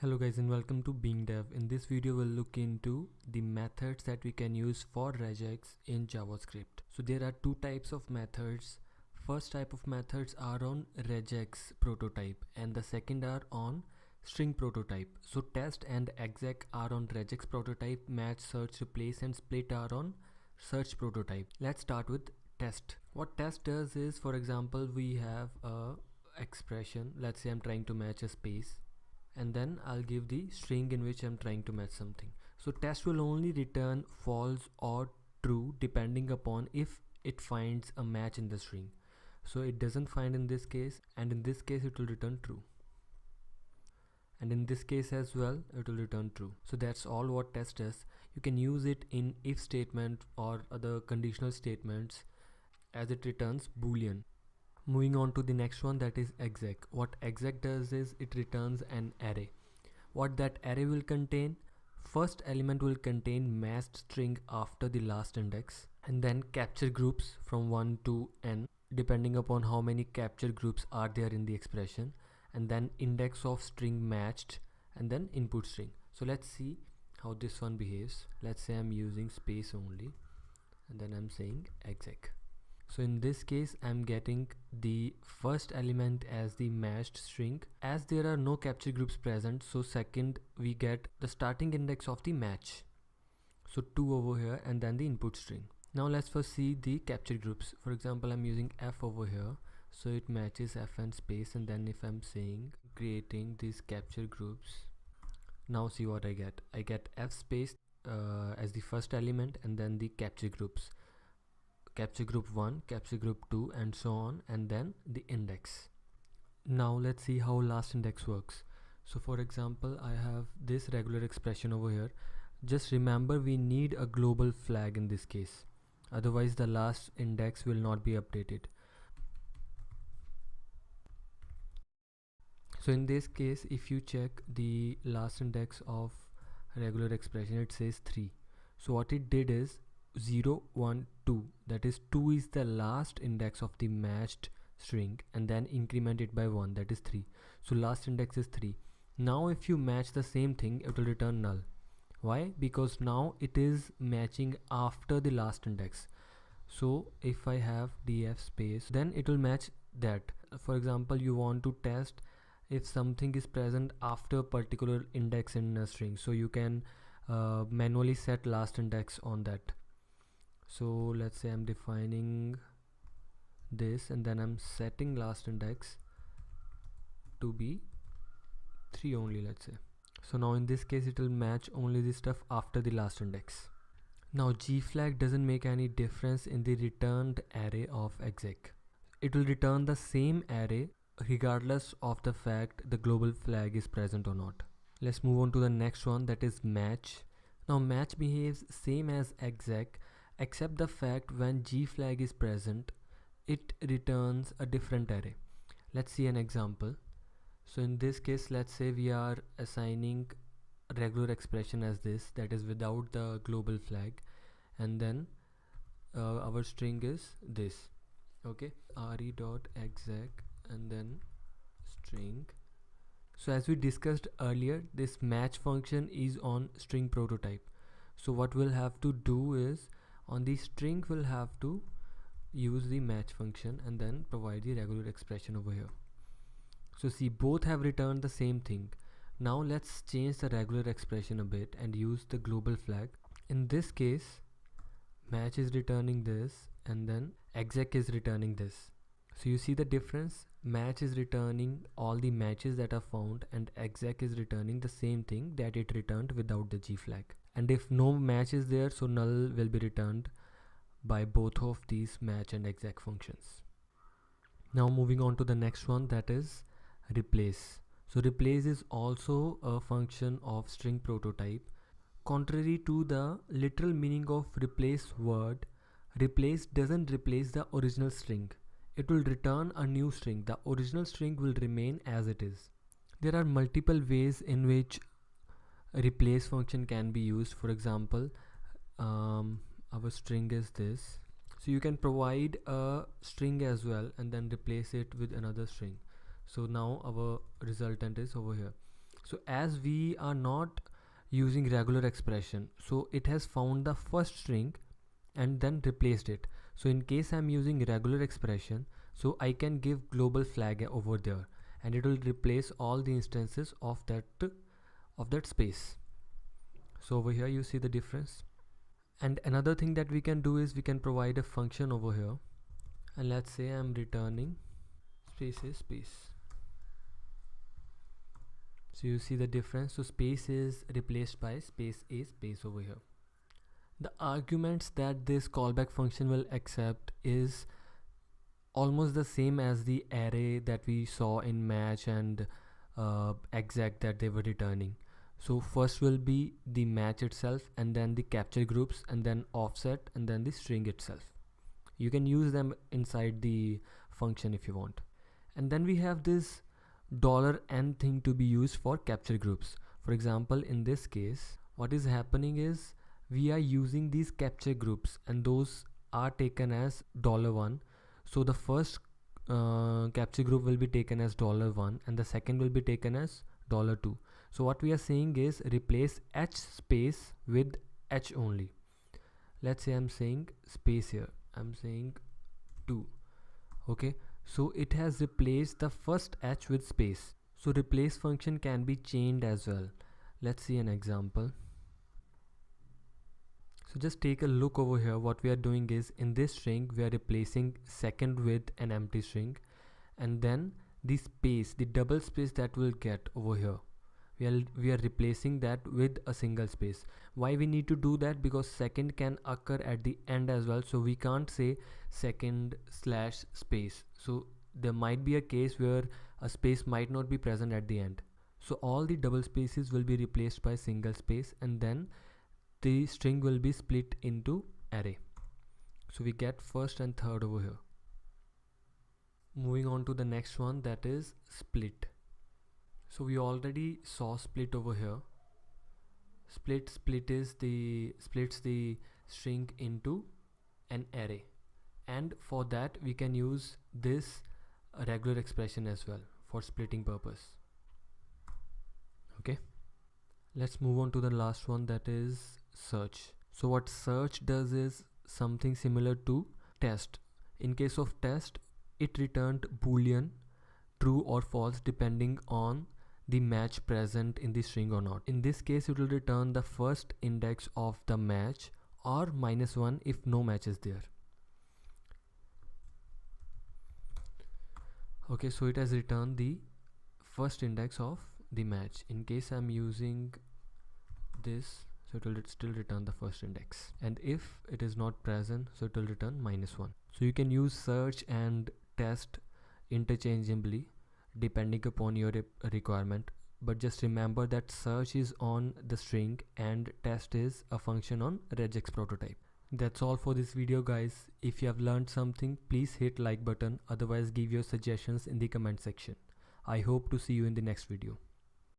Hello guys and welcome to beingDev. In this video we'll look into the methods that we can use for regex in JavaScript. So there are two types of methods. First type of methods are on regex prototype and the second are on string prototype. So test and exec are on regex prototype, match, search, replace and split are on search prototype. Let's start with test. What test does is, for example, we have a expression. Let's say I'm trying to match a space, and then I'll give the string in which I'm trying to match something. So test will only return false or true depending upon if it finds a match in the string. So it doesn't find in this case, and in this case it will return true, and in this case as well it will return true. So that's all what test does. You can use it in if statement or other conditional statements as it returns boolean. Moving on to the next one, that is exec. What exec does is it returns an array. What that array will contain: first element will contain matched string after the last index, and then capture groups from 1 to n depending upon how many capture groups are there in the expression, and then index of string matched, and then input string. So let's see how this one behaves. Let's say I'm using space only, and then I'm saying exec. So in this case I'm getting the first element as the matched string. As there are no capture groups present, so second we get the starting index of the match, so 2 over here, and then the input string. Now let's first see the capture groups. For example, I'm using f over here, so it matches f and space, and then if I'm saying creating these capture groups, now see what I get. I get f space as the first element, and then the capture groups, capture group 1, capture group 2, and so on, and then the index. Now let's see how last index works. So for example, I have this regular expression over here. Just remember, we need a global flag in this case, otherwise the last index will not be updated. So in this case, if you check the last index of regular expression, it says 3. So what it did is 0, 1, 2, that is 2 is the last index of the matched string, and then increment it by 1, that is 3. So last index is 3. Now if you match the same thing, it will return null. Why? Because now it is matching after the last index. So if I have df space, then it will match that. For example, you want to test if something is present after a particular index in a string, so you can manually set last index on that. So let's say I'm defining this, and then I'm setting last index to be 3 only, let's say. So now in this case it will match only the stuff after the last index. Now g flag doesn't make any difference in the returned array of exec. It will return the same array regardless of the fact the global flag is present or not. Let's move on to the next one, that is match. Now match behaves same as exec, except the fact when g flag is present, it returns a different array. Let's see an example. So in this case, let's say we are assigning a regular expression as this, that is without the global flag, and then our string is this, okay, re.exec and then string. So as we discussed earlier, this match function is on string prototype. So what we'll have to do is, on the string we'll have to use the match function and then provide the regular expression over here. So see, both have returned the same thing. Now let's change the regular expression a bit and use the global flag. In this case, match is returning this, and then exec is returning this. So you see the difference? Match is returning all the matches that are found, and exec is returning the same thing that it returned without the g flag. And if no match is there, so null will be returned by both of these match and exec functions. Now moving on to the next one, that is replace. So replace is also a function of string prototype. Contrary to the literal meaning of replace word, replace doesn't replace the original string. It will return a new string. The original string will remain as it is. There are multiple ways in which a replace function can be used. For example, our string is this, so you can provide a string as well and then replace it with another string. So now our resultant is over here. So as we are not using regular expression, so it has found the first string and then replaced it. So in case I'm using regular expression, so I can give global flag over there and it will replace all the instances of that space. So over here you see the difference. And another thing that we can do is we can provide a function over here, and let's say I'm returning space is space. So you see the difference. So space is replaced by space is space over here. The arguments that this callback function will accept is almost the same as the array that we saw in match and exec that they were returning. So first will be the match itself, and then the capture groups, and then offset, and then the string itself. You can use them inside the function if you want. And then we have this $n thing to be used for capture groups. For example, in this case, what is happening is we are using these capture groups, and those are taken as $1. So the first capture group will be taken as $1 and the second will be taken as $2. So what we are saying is replace h space with h only. Let's say I'm saying space here, I'm saying 2. Okay, so it has replaced the first h with space. So replace function can be chained as well. Let's see an example. So just take a look over here. What we are doing is in this string we are replacing second with an empty string, and then the space, the double space that we'll get over here, we are replacing that with a single space. Why we need to do that? Because second can occur at the end as well, so we can't say second slash space. So there might be a case where a space might not be present at the end. So all the double spaces will be replaced by single space, and then the string will be split into array. So we get first and third over here. Moving on to the next one, that is split. So we already saw split over here. Splits the string into an array, and for that we can use this regular expression as well for splitting purpose. Okay, let's move on to the last one, that is search. So what search does is something similar to test. In case of test, it returned boolean, true or false, depending on the match present in the string or not. In this case it will return the first index of the match, or -1 if no match is there. Okay, so it has returned the first index of the match. In case I'm using this, so it will still return the first index, and if it is not present, so it will return -1. So you can use search and test interchangeably depending upon your requirement, but just remember that search is on the string and test is a function on Regexp prototype. That's all for this video, guys. If you have learned something, please hit like button, otherwise give your suggestions in the comment section. I hope to see you in the next video.